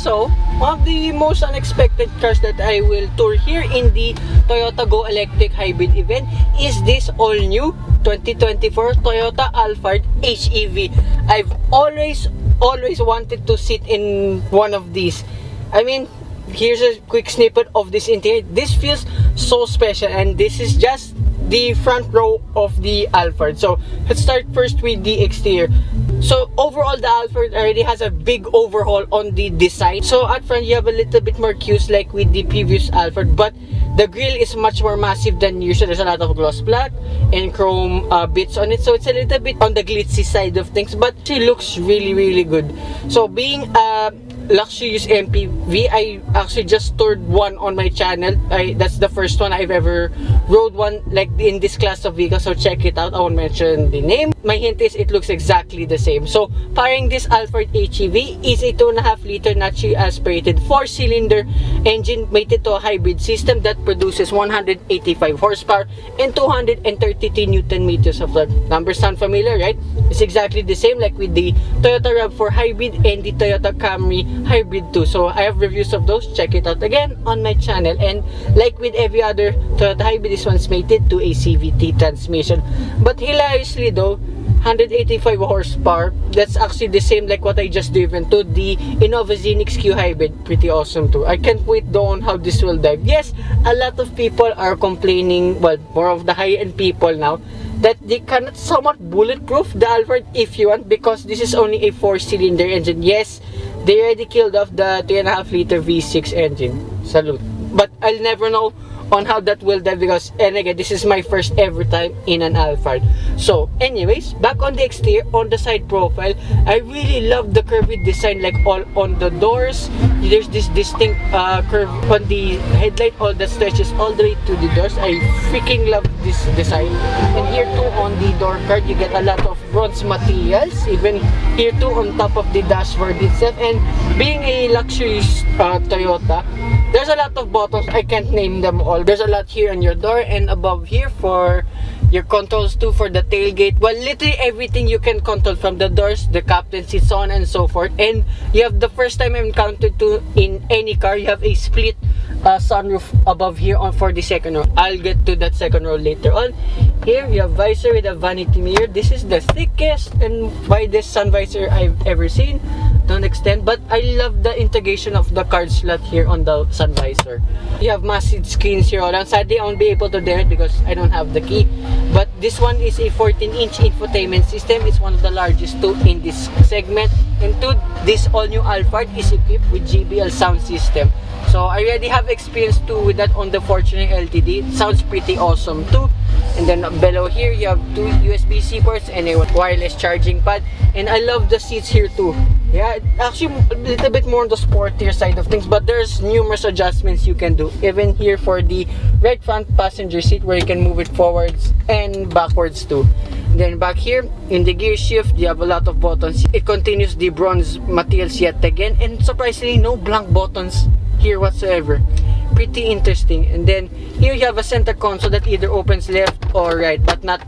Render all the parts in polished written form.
also, one of the most unexpected cars that I will tour here in the Toyota Go Electric Hybrid event is this all-new 2024 Toyota Alphard HEV. I've always wanted to sit in one of these. I mean, here's a quick snippet of this interior. This feels so special, and this is just the front row of the Alphard. So let's start first with the exterior. So overall, the Alphard already has a big overhaul on the design. So at front, you have a little bit more cues like with the previous Alphard, but the grille is much more massive than usual. There's a lot of gloss black and chrome bits on it, so it's a little bit on the glitzy side of things, but she looks really good. So being a luxurious MPV, I actually just toured one on my channel. That's the first one I've ever rode one like in this class of vehicle, so check it out. I won't mention the name. My hint is it looks exactly the same. So powering this Alphard HEV is a 2.5 liter naturally aspirated 4-cylinder engine mated to a hybrid system that produces 185 horsepower and 233 newton meters of torque. Numbers sound familiar, right? It's exactly the same like with the Toyota RAV4 Hybrid and the Toyota Camry Hybrid 2. So I have reviews of those. Check it out again on my channel. And like with every other Toyota Hybrid, this one's mated to a CVT transmission. But hilariously though, 185 horsepower, that's actually the same like what I just driven to the Innova Zenix Q Hybrid. Pretty awesome too. I can't wait though on how this will dive. Yes, a lot of people are complaining, well, more of the high-end people now, that they cannot somewhat bulletproof the Alphard if you want, because this is only a 4-cylinder engine. Yes, they already killed off the 3.5 liter V6 engine. Salute. But I'll never know on how that will dive because, and again, this is my first ever time in an Alphard. So anyways, back on the exterior, on the side profile, I really love the curvy design, like all on the doors. There's this distinct curve on the headlight, all that stretches all the way to the doors. I freaking love this design. And here too on the door card, you get a lot of bronze materials, even here too on top of the dashboard itself. And being a luxury Toyota, there's a lot of buttons. I can't name them all. There's a lot here on your door and above here for your controls too, for the tailgate. Well, literally everything you can control, from the doors, the captain seat, so on and so forth. And you have, the first time I've encountered to in any car, you have a split sunroof above here on for the second row. I'll get to that second row later on. Here you have visor with a vanity mirror. This is the thickest and widest sun visor I've ever seen. Don't extend, but I love the integration of the card slot here on the sun visor. You have massive screens here all around. Sadly, I won't be able to do it because I don't have the key. But this one is a 14-inch infotainment system. It's one of the largest too in this segment. And two, this all-new Alphard is equipped with JBL sound system. So I already have experience too with that on the Fortuner LTD. It sounds pretty awesome too. And then below here you have two USB-C ports and a wireless charging pad. And I love the seats here too. Yeah, actually a little bit more on the sportier side of things, but there's numerous adjustments you can do. Even here for the right front passenger seat, where you can move it forwards and backwards too. And then back here in the gear shift, you have a lot of buttons. It continues the bronze materials yet again, and surprisingly no blank buttons here whatsoever. Pretty interesting. And then here you have a center console that either opens left or right, but not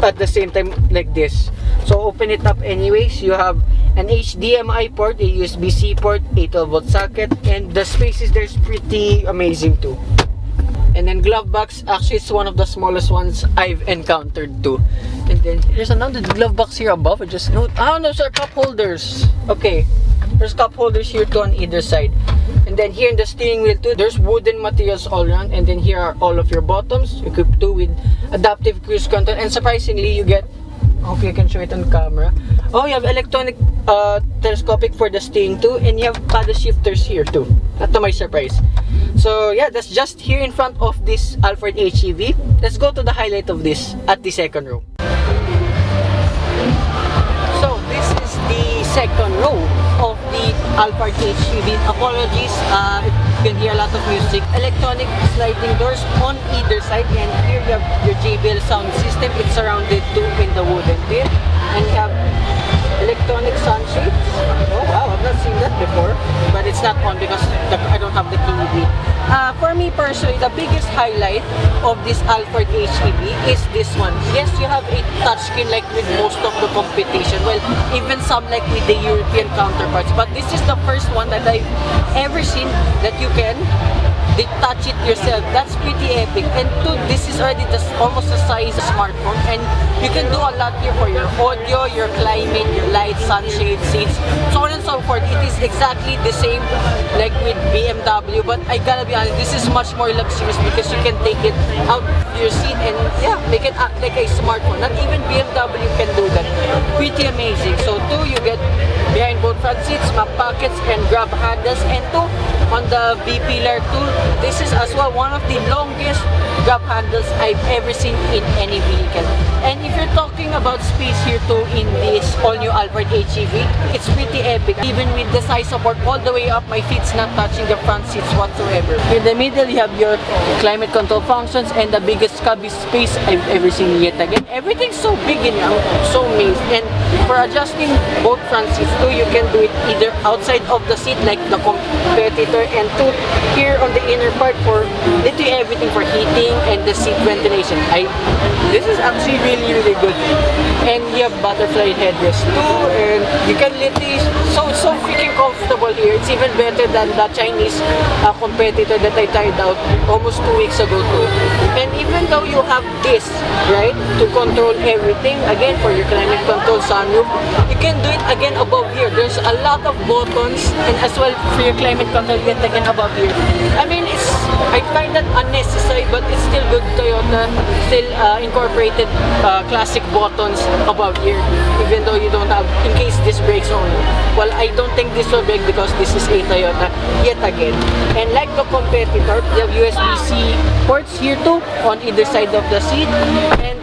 at the same time like this. So open it up anyways. You have an HDMI port, a USB-C port, a 12-volt socket, and the spaces there's pretty amazing too. And then glove box, actually it's one of the smallest ones I've encountered too. And then there's another glove box here above. I just note, those are cup holders. Okay, there's cup holders here too on either side. And then here in the steering wheel too, there's wooden materials all around. And then here are all of your buttons, equipped too with adaptive cruise control. And surprisingly, you get, I hope you can show it on camera. Oh, you have electronic telescopic for the steering too, and you have paddle shifters here too. Not to my surprise. So yeah, that's just here in front of this Alphard HEV. Let's go to the highlight of this at the second row. So this is the second row of the Alphard HEV. Apologies, you can hear a lot of music. Electronic sliding doors on either side, and here you have your JBL sound system. It's surrounded too in the wooden bit, and you have electronic sunshades. Oh wow, I've not seen that before, but it's not on because I don't have the key with me. For me personally, the biggest highlight of this Alphard HEV is this one. Yes, you have a touchscreen like with most of the competition. Well, even some like with the European counterparts. But this is the first one that I've ever seen that you can touch it yourself. That's pretty epic. And two, this is already just almost the size of a smartphone, and you can do a lot here for your audio, your climate, your lights, sunshade, seats, so on and so forth. It is exactly the same like with BMW, but I gotta be honest, this is much more luxurious because you can take it out of your seat and yeah, make it act like a smartphone. Not even BMW can do that. Pretty amazing. So two, you get behind both front seats, map pockets, and grab handles, and two, on the B pillar tool, this is as well one of the longest grab handles I've ever seen in any vehicle. And if you're talking about space here too in this all-new Alphard HEV, it's pretty epic. Even with the side support all the way up, my feet's not touching the front seats whatsoever. In the middle, you have your climate control functions and the biggest cubby space I've ever seen yet again. Everything's so big in here, I'm so amazed. And for adjusting both front seats too, you can do it either outside of the seat like the competitor, and two, here on the inner part for literally everything for heating and the seat ventilation. This is actually really good. And you have butterfly headrest too, and you can literally so freaking comfortable here. It's even better than the Chinese competitor that I tried out almost 2 weeks ago too. And even though you have this, right, to control everything, again for your climate control, sunroof, you can do it again above here. There's a lot of buttons, and as well for your climate control, yet again above here. I mean, I find that unnecessary, but it's still good. Toyota still incorporated classic buttons above here, even though you don't have, in case this breaks only. Well, I don't think this will break because this is a Toyota yet again. And like the competitor, you have USB-C ports here too on either side of the seat. And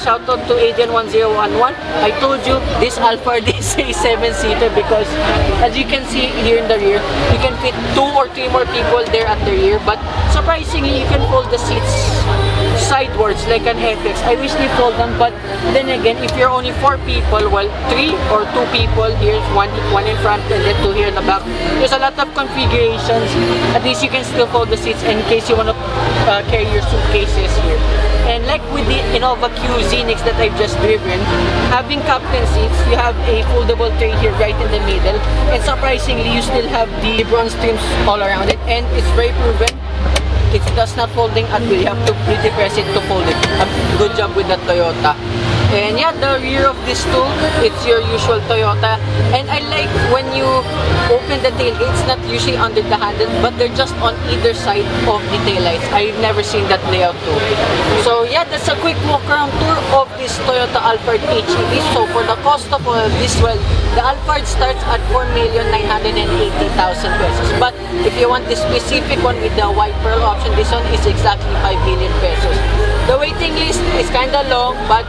shout out to Adrian1011. I told you this Alphard is a 7-seater because as you can see here in the rear, you can fit 2 or 3 more people there at the rear, but surprisingly you can fold the seats sidewards like an FX. I wish they fold them, but then again, if you're only 4 people, well, 3 or 2 people, here's one in front and then 2 here in the back. There's a lot of configurations. At least you can still fold the seats in case you want to carry your suitcases here. And like with the Innova Q Zenix that I've just driven, having captain seats, you have a foldable tray here right in the middle, and surprisingly you still have the bronze trims all around it, and it's very proven. It does not folding at will. You have to really press it to fold it. Good job with that Toyota. And yeah, the rear of this tool, it's your usual Toyota. And I like when you open the tailgate, it's not usually under the handle, but they're just on either side of the taillights. I've never seen that layout too. So yeah, that's a quick walk around tour of this Toyota Alphard HEV. So for the cost of this, well, the Alphard starts at 4,980,000 pesos. But if you want the specific one with the white pearl option, this one is exactly 5 million pesos. The waiting list is kinda long, but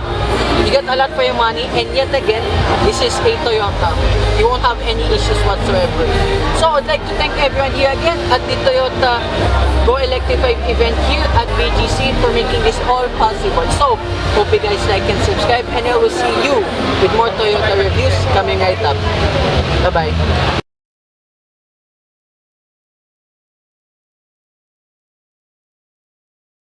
you get a lot for your money, and yet again, this is a Toyota. You won't have any issues whatsoever. So I'd like to thank everyone here again at the Toyota Go Electrify event here at BGC for making this all possible. So hope you guys like and subscribe, and I will see you with more Toyota reviews coming right up. Bye bye.